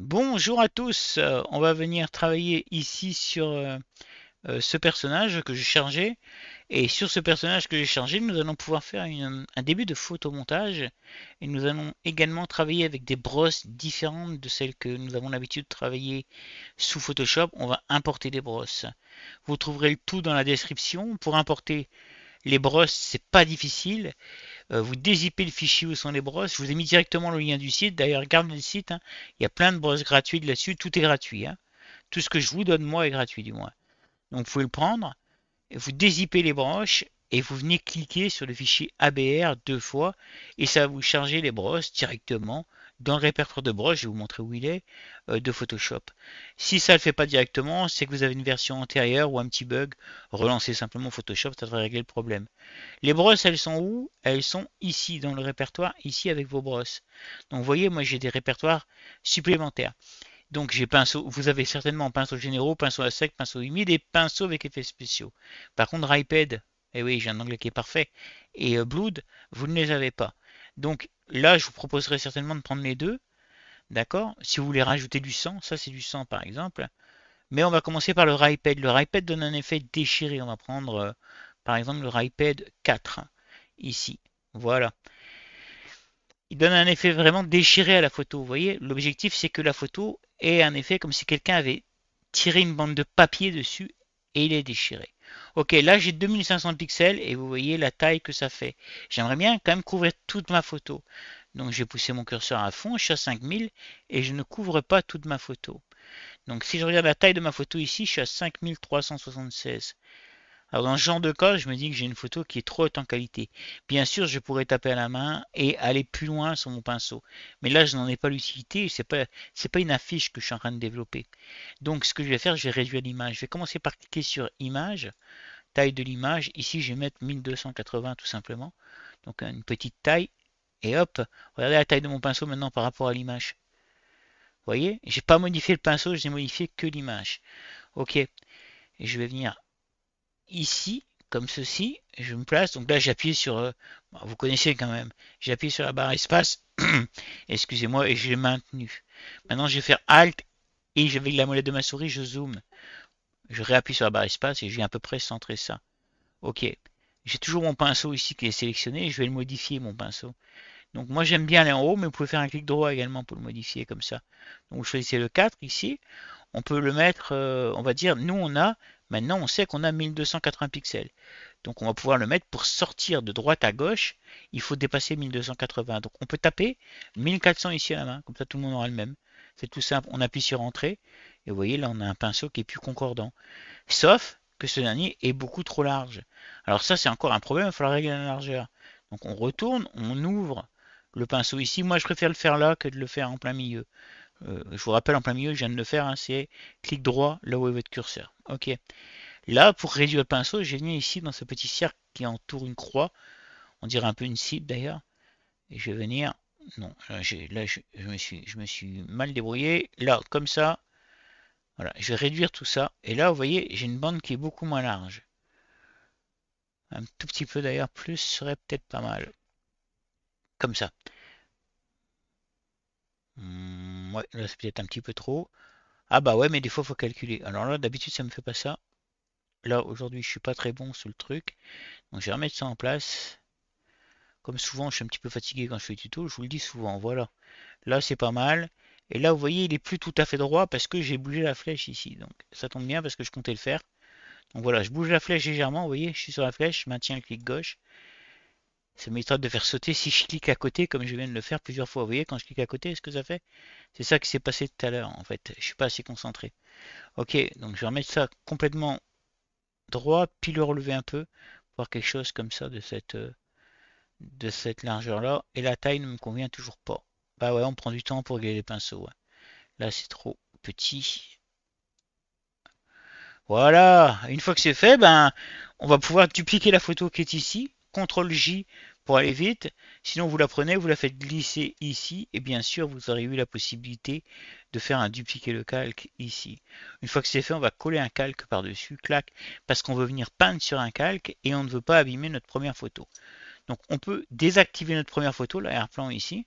Bonjour à tous, on va venir travailler ici sur ce personnage que j'ai chargé. Et sur ce personnage que j'ai chargé, nous allons pouvoir faire un début de photomontage. Et nous allons également travailler avec des brosses différentes de celles que nous avons l'habitude de travailler sous Photoshop. On va importer des brosses. Vous trouverez le tout dans la description. Pour importer les brosses, c'est pas difficile. Vous dézippez le fichier où sont les brosses. Je vous ai mis directement le lien du site. D'ailleurs, regardez le site, hein. Il y a plein de brosses gratuites là-dessus. Tout est gratuit, hein. Tout ce que je vous donne moi est gratuit du moins. Donc vous pouvez le prendre, et vous dézippez les broches et vous venez cliquer sur le fichier ABR deux fois et ça va vous charger les brosses directement dans le répertoire de brosses. Je vais vous montrer où il est de Photoshop. Si ça ne le fait pas directement, c'est que vous avez une version antérieure ou un petit bug. Relancez simplement Photoshop, ça devrait régler le problème. Les brosses, elles sont où? Elles sont ici, dans le répertoire, ici avec vos brosses. Donc vous voyez, moi j'ai des répertoires supplémentaires. Donc j'ai pinceau, vous avez certainement pinceau généraux, pinceau à sec, pinceau humide et pinceau avec effets spéciaux. Par contre, iPad, eh oui, j'ai un anglais qui est parfait, et Blood, vous ne les avez pas. Donc là, je vous proposerai certainement de prendre les deux, d'accord? Si vous voulez rajouter du sang, ça c'est du sang par exemple. Mais on va commencer par le iPad. Le iPad donne un effet déchiré. On va prendre par exemple le iPad 4 ici. Voilà. Il donne un effet vraiment déchiré à la photo. Vous voyez, l'objectif c'est que la photo ait un effet comme si quelqu'un avait tiré une bande de papier dessus et il est déchiré. Ok, là j'ai 2500 pixels et vous voyez la taille que ça fait. J'aimerais bien quand même couvrir toute ma photo. Donc j'ai poussé mon curseur à fond, je suis à 5000 et je ne couvre pas toute ma photo. Donc si je regarde la taille de ma photo ici, je suis à 5376. Alors dans ce genre de cas, je me dis que j'ai une photo qui est trop haute en qualité. Bien sûr, je pourrais taper à la main et aller plus loin sur mon pinceau. Mais là, je n'en ai pas l'utilité. C'est pas une affiche que je suis en train de développer. Donc ce que je vais faire, je vais réduire l'image. Je vais commencer par cliquer sur image, taille de l'image. Ici, je vais mettre 1280 tout simplement. Donc une petite taille. Et hop, regardez la taille de mon pinceau maintenant par rapport à l'image. Vous voyez, j'ai pas modifié le pinceau, j'ai modifié que l'image. Ok, et je vais venir ici, comme ceci, je me place, donc là j'appuie sur, vous connaissez quand même, j'appuie sur la barre espace, excusez-moi, et j'ai maintenu. Maintenant je vais faire Alt, et je vais avec la molette de ma souris, je zoome. Je réappuie sur la barre espace, et je vais à peu près centrer ça. Ok, j'ai toujours mon pinceau ici qui est sélectionné, et je vais le modifier mon pinceau. Donc moi j'aime bien aller en haut, mais vous pouvez faire un clic droit également pour le modifier comme ça. Donc vous choisissez le 4 ici, on peut le mettre, on va dire, nous on a, maintenant on sait qu'on a 1280 pixels. Donc on va pouvoir le mettre pour sortir de droite à gauche, il faut dépasser 1280. Donc on peut taper 1400 ici à la main, comme ça tout le monde aura le même. C'est tout simple, on appuie sur entrée, et vous voyez là on a un pinceau qui est plus concordant. Sauf que ce dernier est beaucoup trop large. Alors ça c'est encore un problème, il va falloir régler la largeur. Donc on retourne, on ouvre le pinceau ici. Moi je préfère le faire là que de le faire en plein milieu. Je vous rappelle en plein milieu, je viens de le faire, hein, c'est clic droit là où est votre curseur. Ok. Là, pour réduire le pinceau, j'ai venu ici dans ce petit cercle qui entoure une croix. On dirait un peu une cible d'ailleurs. Et je vais venir. Non, là, je me suis mal débrouillé. Là, comme ça. Voilà, je vais réduire tout ça. Et là, vous voyez, j'ai une bande qui est beaucoup moins large. Un tout petit peu d'ailleurs, plus serait peut-être pas mal. Comme ça. Ouais, là, c'est peut-être un petit peu trop. Ah bah ouais, mais des fois, il faut calculer. Alors là, d'habitude, ça me fait pas ça. Là, aujourd'hui, je suis pas très bon sur le truc. Donc, je vais remettre ça en place. Comme souvent, je suis un petit peu fatigué quand je fais le tuto, je vous le dis souvent, voilà. Là, c'est pas mal. Et là, vous voyez, il est plus tout à fait droit parce que j'ai bougé la flèche ici. Donc, ça tombe bien parce que je comptais le faire. Donc voilà, je bouge la flèche légèrement, vous voyez, je suis sur la flèche, je maintiens le clic gauche. Ça m'évitera de faire sauter si je clique à côté, comme je viens de le faire plusieurs fois. Vous voyez, quand je clique à côté, ce que ça fait? C'est ça qui s'est passé tout à l'heure, en fait. Je suis pas assez concentré. Ok, donc je vais remettre ça complètement droit, puis le relever un peu, voir quelque chose comme ça de cette largeur-là. Et la taille ne me convient toujours pas. Bah ouais, on prend du temps pour régler les pinceaux, ouais. Là, c'est trop petit. Voilà, une fois que c'est fait, ben, on va pouvoir dupliquer la photo qui est ici. CTRL J pour aller vite. Sinon, vous la prenez, vous la faites glisser ici. Et bien sûr, vous aurez eu la possibilité de faire un dupliquer le calque ici. Une fois que c'est fait, on va coller un calque par-dessus, clac, parce qu'on veut venir peindre sur un calque et on ne veut pas abîmer notre première photo. Donc, on peut désactiver notre première photo, l'arrière-plan ici.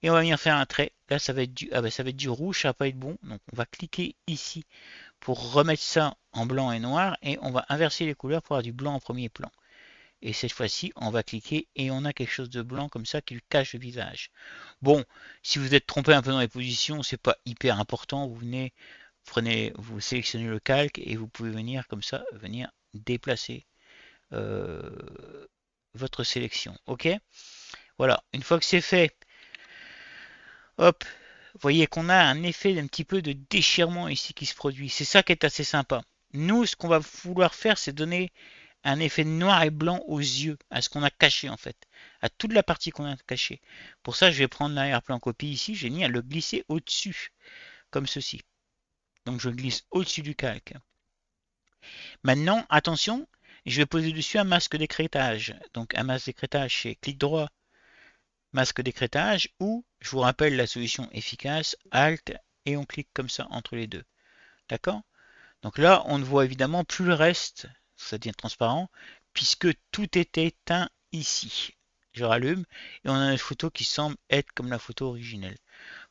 Et on va venir faire un trait. Là, ça va être ça va être du rouge, ça va pas être bon. Donc on va cliquer ici pour remettre ça en blanc et noir. Et on va inverser les couleurs pour avoir du blanc en premier plan. Et cette fois-ci, on va cliquer et on a quelque chose de blanc comme ça qui lui cache le visage. Bon, si vous êtes trompé un peu dans les positions, c'est pas hyper important. Vous venez, vous sélectionnez le calque et vous pouvez venir comme ça, venir déplacer euh, votre sélection. Ok? Voilà. Une fois que c'est fait, hop, vous voyez qu'on a un effet d'un petit peu de déchirement ici qui se produit. C'est ça qui est assez sympa. Nous, ce qu'on va vouloir faire, c'est donner un effet noir et blanc aux yeux, à ce qu'on a caché en fait, à toute la partie qu'on a cachée. Pour ça, je vais prendre l'arrière-plan copie ici, j'ai mis à le glisser au-dessus, comme ceci. Donc je glisse au-dessus du calque. Maintenant, attention, je vais poser dessus un masque d'écrêtage. Donc un masque d'écrêtage, c'est clic droit, masque d'écrêtage, ou, je vous rappelle la solution efficace, Alt, et on clique comme ça entre les deux. D'accord? Donc là, on ne voit évidemment plus le reste, ça devient transparent, puisque tout est éteint ici. Je rallume et on a une photo qui semble être comme la photo originelle.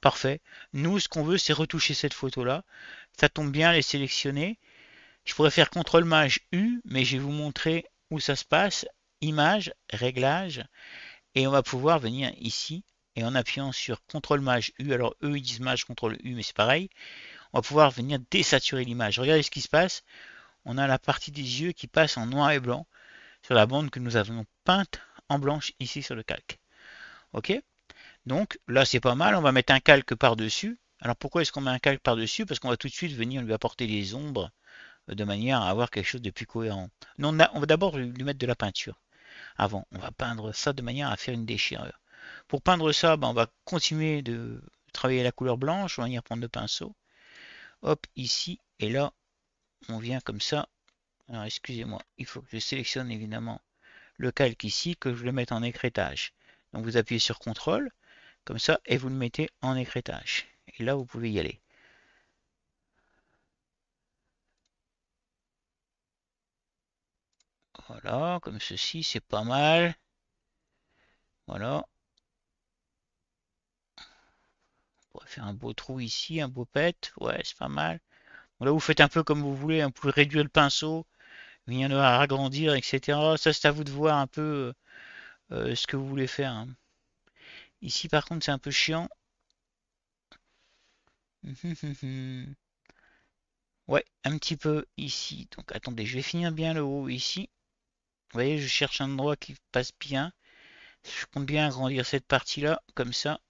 Parfait. Nous, ce qu'on veut, c'est retoucher cette photo-là. Ça tombe bien, elle est sélectionnée. Je pourrais faire CTRL-MAJ U, mais je vais vous montrer où ça se passe. Image, réglage, et on va pouvoir venir ici, et en appuyant sur CTRL-MAJ U, alors eux ils disent MAJ CTRL-U, mais c'est pareil, on va pouvoir venir désaturer l'image. Regardez ce qui se passe. On a la partie des yeux qui passe en noir et blanc sur la bande que nous avons peinte en blanche ici sur le calque. Ok? Donc là c'est pas mal, on va mettre un calque par-dessus. Alors pourquoi est-ce qu'on met un calque par-dessus? Parce qu'on va tout de suite venir lui apporter des ombres de manière à avoir quelque chose de plus cohérent. Non, on va d'abord lui mettre de la peinture. Avant, on va peindre ça de manière à faire une déchirure. Pour peindre ça, on va continuer de travailler la couleur blanche, on va venir prendre le pinceau. Hop, ici, et là, on vient comme ça. Alors excusez-moi, il faut que je sélectionne évidemment le calque ici, que je le mette en écrêtage. Donc vous appuyez sur CTRL, comme ça, et vous le mettez en écrêtage. Et là, vous pouvez y aller. Voilà, comme ceci, c'est pas mal. Voilà. On pourrait faire un beau trou ici, un beau pet. Ouais, c'est pas mal. Bon, là, vous faites un peu comme vous voulez. Vous pouvez réduire le pinceau, venir le agrandir, etc. Ça, c'est à vous de voir un peu ce que vous voulez faire, hein. Ici, par contre, c'est un peu chiant. Ouais, un petit peu ici. Donc attendez, je vais finir bien le haut ici. Vous voyez, je cherche un endroit qui passe bien. Je compte bien agrandir cette partie-là, comme ça.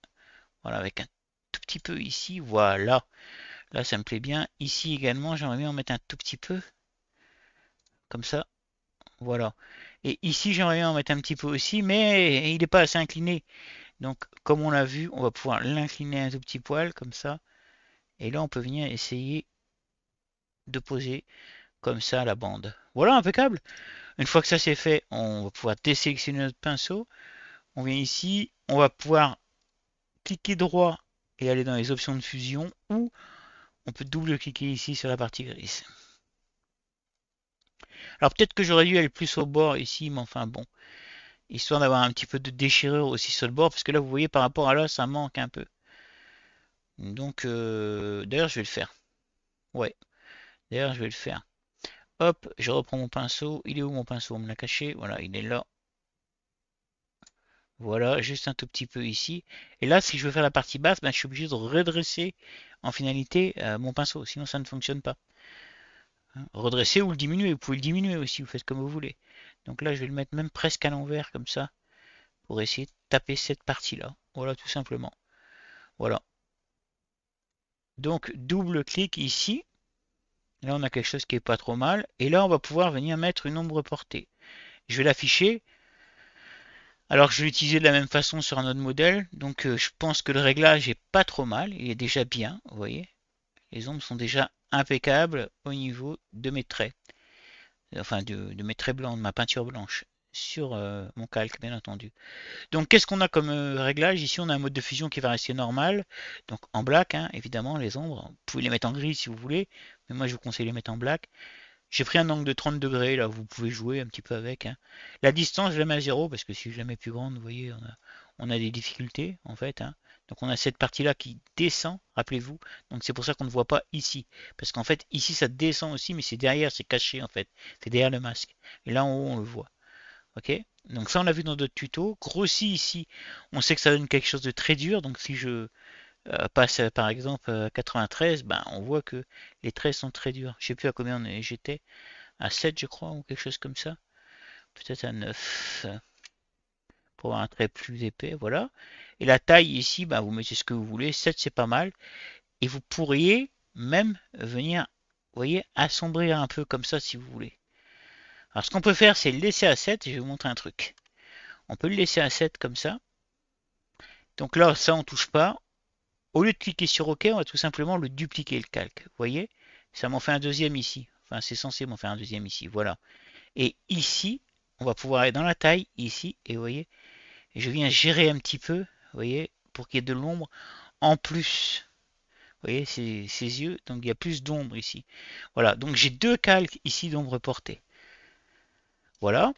Voilà, avec un tout petit peu ici. Voilà. Là, ça me plaît bien. Ici également, j'aimerais bien en mettre un tout petit peu. Comme ça. Voilà. Et ici, j'aimerais bien en mettre un petit peu aussi, mais il n'est pas assez incliné. Donc, comme on l'a vu, on va pouvoir l'incliner un tout petit poil, comme ça. Et là, on peut venir essayer de poser comme ça la bande. Voilà, impeccable. Une fois que ça c'est fait, on va pouvoir désélectionner notre pinceau. On vient ici, on va pouvoir cliquer droit et aller dans les options de fusion ou on peut double-cliquer ici sur la partie grise. Alors peut-être que j'aurais dû aller plus au bord ici, mais enfin bon, histoire d'avoir un petit peu de déchirure aussi sur le bord, parce que là vous voyez par rapport à là, ça manque un peu. Donc d'ailleurs je vais le faire. Ouais, d'ailleurs je vais le faire. Hop, je reprends mon pinceau. Il est où mon pinceau? On me l'a caché. Voilà, il est là. Voilà, juste un tout petit peu ici. Et là, si je veux faire la partie basse, je suis obligé de redresser en finalité mon pinceau, sinon ça ne fonctionne pas. Hein, redresser ou le diminuer, vous pouvez le diminuer aussi, vous faites comme vous voulez. Donc là, je vais le mettre même presque à l'envers comme ça, pour essayer de taper cette partie-là. Voilà, tout simplement. Voilà. Donc, double clic ici. Là, on a quelque chose qui est pas trop mal. Et là, on va pouvoir venir mettre une ombre portée. Je vais l'afficher. Alors je vais l'utiliser de la même façon sur un autre modèle. Donc je pense que le réglage est pas trop mal. Il est déjà bien, vous voyez. Les ombres sont déjà impeccables au niveau de mes traits. Enfin de mes traits blancs, de ma peinture blanche. Sur mon calque, bien entendu. Donc qu'est-ce qu'on a comme réglage? Ici on a un mode de fusion qui va rester normal. Donc en black, hein, évidemment, les ombres. Vous pouvez les mettre en gris si vous voulez. Mais moi je vous conseille de les mettre en black. J'ai pris un angle de 30 degrés, là, vous pouvez jouer un petit peu avec, hein. La distance, je la mets à 0, parce que si je la mets plus grande, vous voyez, on a des difficultés, en fait, hein. Donc on a cette partie-là qui descend, rappelez-vous. Donc c'est pour ça qu'on ne voit pas ici. Parce qu'en fait, ici, ça descend aussi, mais c'est derrière, c'est caché, en fait. C'est derrière le masque. Et là, en haut, on le voit. Ok? Donc ça, on l'a vu dans d'autres tutos. Grossi ici, on sait que ça donne quelque chose de très dur. Donc si je passe par exemple 93, ben, on voit que les traits sont très durs. Je sais plus à combien j'étais, à 7 je crois, ou quelque chose comme ça. Peut-être à 9 pour avoir un trait plus épais, voilà. Et la taille ici, ben, vous mettez ce que vous voulez. 7 c'est pas mal. Et vous pourriez même venir, vous voyez, assombrir un peu comme ça si vous voulez. Alors ce qu'on peut faire, c'est le laisser à 7. Je vais vous montrer un truc. On peut le laisser à 7 comme ça. Donc là, ça on touche pas. Au lieu de cliquer sur OK, on va tout simplement le dupliquer le calque. Vous voyez? Ça m'en fait un deuxième ici. Enfin, c'est censé m'en faire un deuxième ici. Voilà. Et ici, on va pouvoir aller dans la taille, ici, et vous voyez, et je viens gérer un petit peu, vous voyez, pour qu'il y ait de l'ombre en plus. Vous voyez, ses yeux, donc il y a plus d'ombre ici. Voilà, donc j'ai deux calques ici d'ombre portée. Voilà,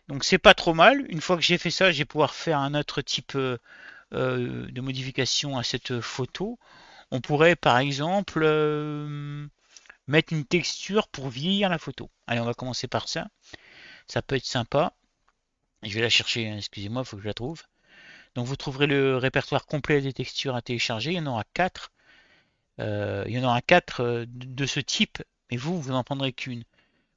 donc c'est pas trop mal. Une fois que j'ai fait ça, je vais pouvoir faire un autre type de modification à cette photo. On pourrait par exemple mettre une texture pour vieillir la photo. Allez, on va commencer par ça. Ça peut être sympa. Je vais la chercher, hein, excusez-moi, il faut que je la trouve. Donc vous trouverez le répertoire complet des textures à télécharger. Il y en aura 4. Il y en aura 4 de ce type, mais vous n'en prendrez qu'une.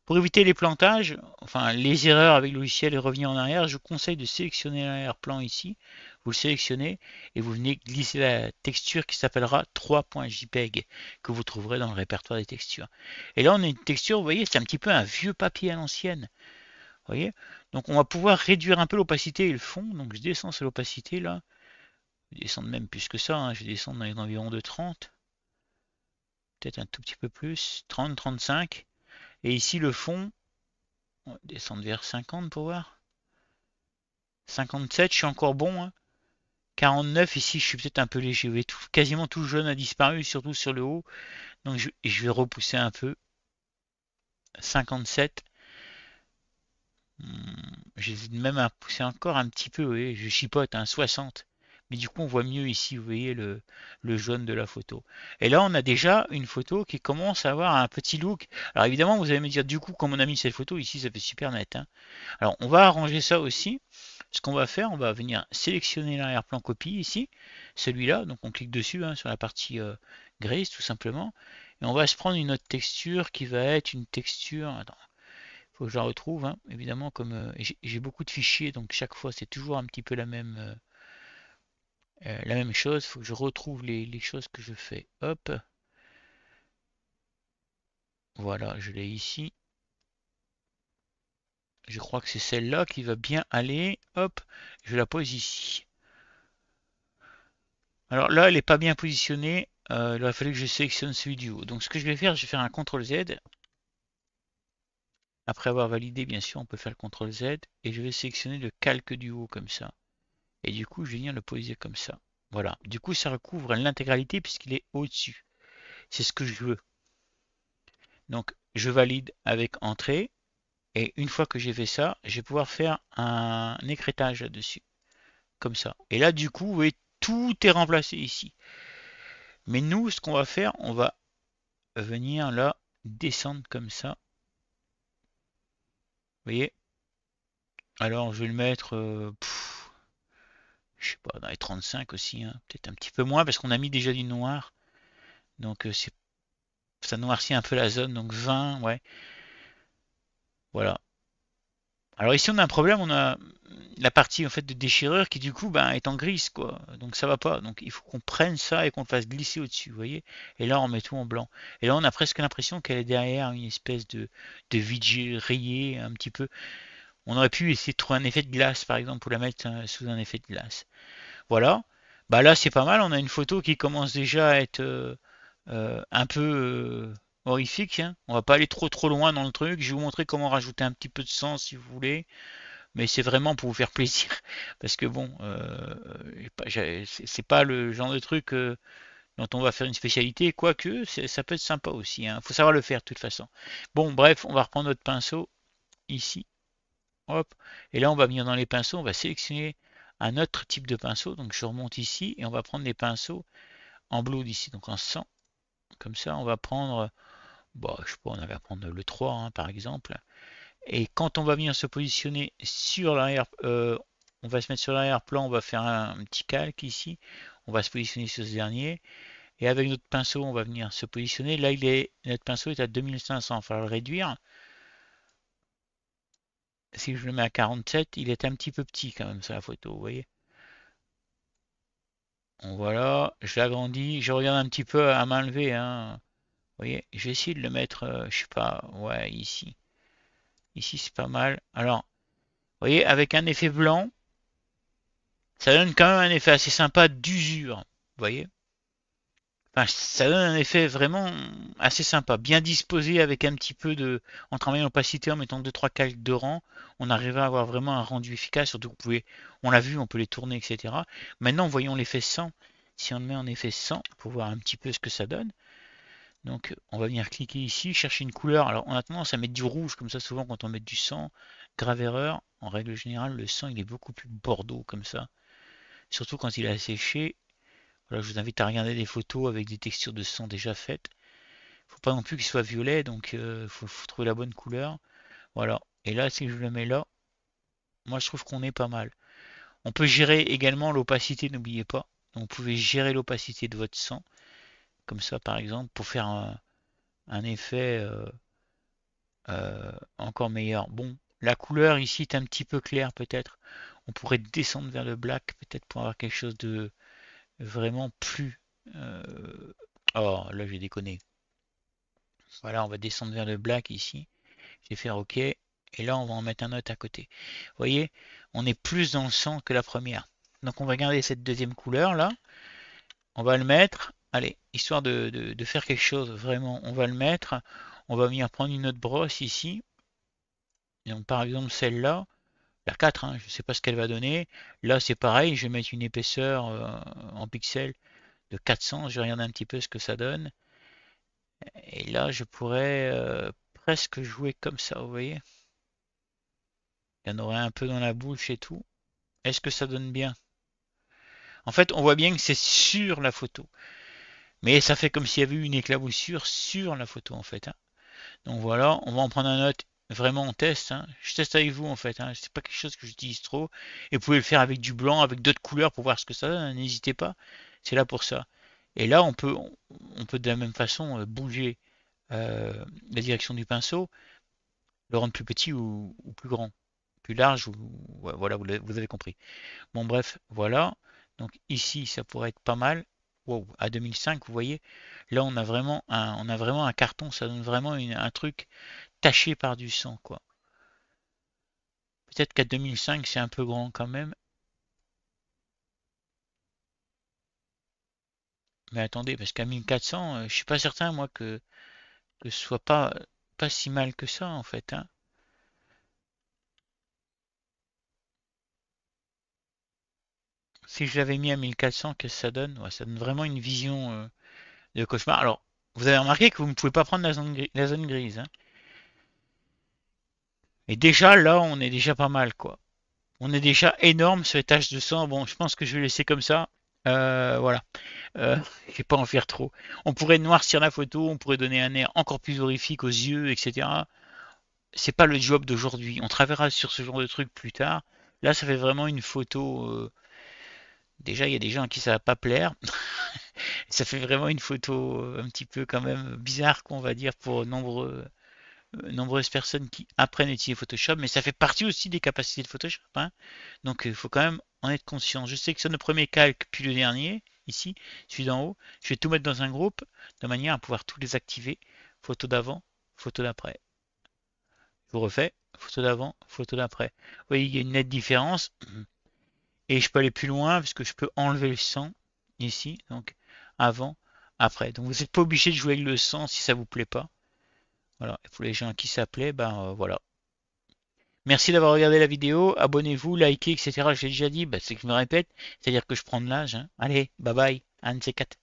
Pour éviter les plantages, enfin les erreurs avec le logiciel et revenir en arrière, je vous conseille de sélectionner l'arrière-plan ici. Vous le sélectionnez et vous venez glisser la texture qui s'appellera 3.jpeg que vous trouverez dans le répertoire des textures. Et là on a une texture, vous voyez, c'est un petit peu un vieux papier à l'ancienne. Vous voyez? Donc on va pouvoir réduire un peu l'opacité et le fond. Donc je descends sur l'opacité là. Je vais descendre même plus que ça, hein. Je vais descendre dans les environs de 30. Peut-être un tout petit peu plus. 30, 35. Et ici le fond, on va descendre vers 50 pour voir. 57, je suis encore bon, hein. 49, ici je suis peut-être un peu léger. Vous voyez, quasiment tout le jaune a disparu, surtout sur le haut. Donc je vais repousser un peu. 57. J'hésite même à pousser encore un petit peu, vous voyez, je chipote, un 60. Mais du coup, on voit mieux ici, vous voyez, le jaune de la photo. Et là, on a déjà une photo qui commence à avoir un petit look. Alors évidemment, vous allez me dire, du coup, comme on a mis cette photo ici, ça fait super net, hein. Alors, on va arranger ça aussi. Ce qu'on va faire, on va venir sélectionner l'arrière-plan copie ici, celui-là. Donc, on clique dessus, hein, sur la partie grise, tout simplement. Et on va se prendre une autre texture qui va être une texture... Attends, faut que je la retrouve, hein, évidemment, comme j'ai beaucoup de fichiers, donc chaque fois c'est toujours un petit peu la même chose. Faut que je retrouve les choses que je fais. Hop, voilà, je l'ai ici. Je crois que c'est celle-là qui va bien aller. Hop, je la pose ici. Alors là, elle n'est pas bien positionnée. Il aurait fallu que je sélectionne celui du haut. Donc ce que je vais faire, je vais faire un CTRL Z. Après avoir validé, bien sûr, on peut faire le CTRL Z. Et je vais sélectionner le calque du haut comme ça. Et du coup, je vais venir le poser comme ça. Voilà. Du coup, ça recouvre l'intégralité puisqu'il est au-dessus. C'est ce que je veux. Donc, je valide avec Entrée. Et une fois que j'ai fait ça, je vais pouvoir faire un écrêtage là-dessus. Comme ça. Et là, du coup, vous voyez, tout est remplacé ici. Mais nous, ce qu'on va faire, on va venir là, descendre comme ça. Vous voyez? Alors, je vais le mettre, je sais pas, dans les 35 aussi, hein. Peut-être un petit peu moins parce qu'on a mis déjà du noir. Donc, ça noircit un peu la zone. Donc, 20, ouais. Voilà. Alors ici on a un problème, on a la partie en fait de déchirure qui du coup ben, est en grise quoi. Donc ça va pas. Donc il faut qu'on prenne ça et qu'on le fasse glisser au-dessus, vous voyez. Et là on met tout en blanc. Et là on a presque l'impression qu'elle est derrière une espèce de vide rayé un petit peu. On aurait pu essayer de trouver un effet de glace par exemple pour la mettre sous un effet de glace. Voilà. Bah là c'est pas mal, on a une photo qui commence déjà à être un peu horrifique, hein. On va pas aller trop loin dans le truc. Je vais vous montrer comment rajouter un petit peu de sang si vous voulez. Mais c'est vraiment pour vous faire plaisir. Parce que bon, c'est pas le genre de truc dont on va faire une spécialité, quoique ça peut être sympa aussi, hein. Faut savoir le faire de toute façon. Bon, bref, on va reprendre notre pinceau ici. Hop. Et là, on va venir dans les pinceaux, on va sélectionner un autre type de pinceau. Donc je remonte ici et on va prendre les pinceaux en blue ici, donc en 100. Comme ça, on va prendre, bon, je sais pas, on va prendre le 3 hein, par exemple. Et quand on va venir se positionner sur l'arrière, on va se mettre sur l'arrière-plan, on va faire un petit calque ici. On va se positionner sur ce dernier. Et avec notre pinceau, on va venir se positionner. Là, notre pinceau est à 2500. Il va falloir le réduire. Si je le mets à 47, il est un petit peu petit quand même sur la photo, vous voyez. Bon, voilà, je l'agrandis. Je regarde un petit peu à main levée, hein. Vous voyez, je vais essayer de le mettre, je sais pas, ouais, ici. Ici, c'est pas mal. Alors, vous voyez, avec un effet blanc, ça donne quand même un effet assez sympa d'usure. Vous voyez? Enfin, ça donne un effet vraiment assez sympa, bien disposé avec un petit peu de... En travaillant l'opacité, en mettant deux trois calques de rang, on arrive à avoir vraiment un rendu efficace, surtout que vous pouvez, on l'a vu, on peut les tourner, etc. Maintenant, voyons l'effet 100. Si on le met en effet 100, pour voir un petit peu ce que ça donne. Donc, on va venir cliquer ici, chercher une couleur. Alors, on a tendance à mettre du rouge, comme ça, souvent, quand on met du sang. Grave erreur. En règle générale, le sang, il est beaucoup plus bordeaux, comme ça. Surtout quand il est asséché. Voilà, je vous invite à regarder des photos avec des textures de sang déjà faites. Faut pas non plus qu'il soit violet, donc faut trouver la bonne couleur. Voilà. Et là, si je le mets là, moi je trouve qu'on est pas mal. On peut gérer également l'opacité, n'oubliez pas. Donc, vous pouvez gérer l'opacité de votre sang, comme ça par exemple, pour faire un effet encore meilleur. Bon, la couleur ici est un petit peu claire peut-être. On pourrait descendre vers le black peut-être pour avoir quelque chose de vraiment plus... Oh, là j'ai déconné. Voilà, on va descendre vers le black ici. Je vais faire OK. Et là, on va en mettre un autre à côté. Vous voyez, on est plus dans le sang que la première. Donc on va garder cette deuxième couleur là. On va le mettre. Allez, histoire de faire quelque chose, vraiment, on va le mettre. On va venir prendre une autre brosse ici. Donc par exemple celle-là, la 4, hein, je ne sais pas ce qu'elle va donner. Là c'est pareil, je vais mettre une épaisseur en pixels de 400. Je vais regarder un petit peu ce que ça donne. Et là je pourrais presque jouer comme ça, vous voyez. Il y en aurait un peu dans la bouche et tout. Est-ce que ça donne bien? En fait, on voit bien que c'est sur la photo. Mais ça fait comme s'il y avait eu une éclaboussure sur la photo, en fait, hein. Donc voilà, on va en prendre un autre vraiment en test, hein. Je teste avec vous, en fait, hein. C'est pas quelque chose que j'utilise trop. Et vous pouvez le faire avec du blanc, avec d'autres couleurs pour voir ce que ça donne, hein. N'hésitez pas. C'est là pour ça. Et là, on peut de la même façon bouger la direction du pinceau, le rendre plus petit ou plus grand, plus large, ou ouais, voilà, vous avez compris. Bon, bref, voilà. Donc ici, ça pourrait être pas mal. Wow, à 2005, vous voyez, là on a vraiment un carton, ça donne vraiment un truc taché par du sang, quoi. Peut-être qu'à 2005, c'est un peu grand quand même. Mais attendez, parce qu'à 1400, je suis pas certain, moi, que ce soit pas si mal que ça, en fait, hein. Si je l'avais mis à 1400, qu'est-ce que ça donne? Ouais, ça donne vraiment une vision de cauchemar. Alors, vous avez remarqué que vous ne pouvez pas prendre la zone grise, hein. Et déjà, là, on est déjà pas mal, quoi. On est déjà énorme sur les taches de sang. Bon, je pense que je vais laisser comme ça. Voilà. Je vais pas en faire trop. On pourrait noircir la photo, on pourrait donner un air encore plus horrifique aux yeux, etc. C'est pas le job d'aujourd'hui. On travaillera sur ce genre de truc plus tard. Là, ça fait vraiment une photo. Déjà, il y a des gens à qui ça va pas plaire. Ça fait vraiment une photo un petit peu quand même bizarre, qu'on va dire, pour nombreuses personnes qui apprennent à utiliser Photoshop, mais ça fait partie aussi des capacités de Photoshop, hein. Donc il faut quand même en être conscient. Je sais que sur le premier calque, puis le dernier, ici, celui d'en haut, je vais tout mettre dans un groupe de manière à pouvoir tous les activer. Photo d'avant, photo d'après. Je vous refais, photo d'avant, photo d'après. Vous voyez, il y a une nette différence. Et je peux aller plus loin parce que je peux enlever le sang ici, donc avant, après. Donc vous n'êtes pas obligé de jouer avec le sang si ça vous plaît pas. Voilà. Et pour les gens à qui ça plaît, ben voilà. Merci d'avoir regardé la vidéo, abonnez-vous, likez, etc. J'ai déjà dit, bah, c'est que je me répète, c'est-à-dire que je prends de l'âge, hein. Allez, bye bye, un de ces quatre.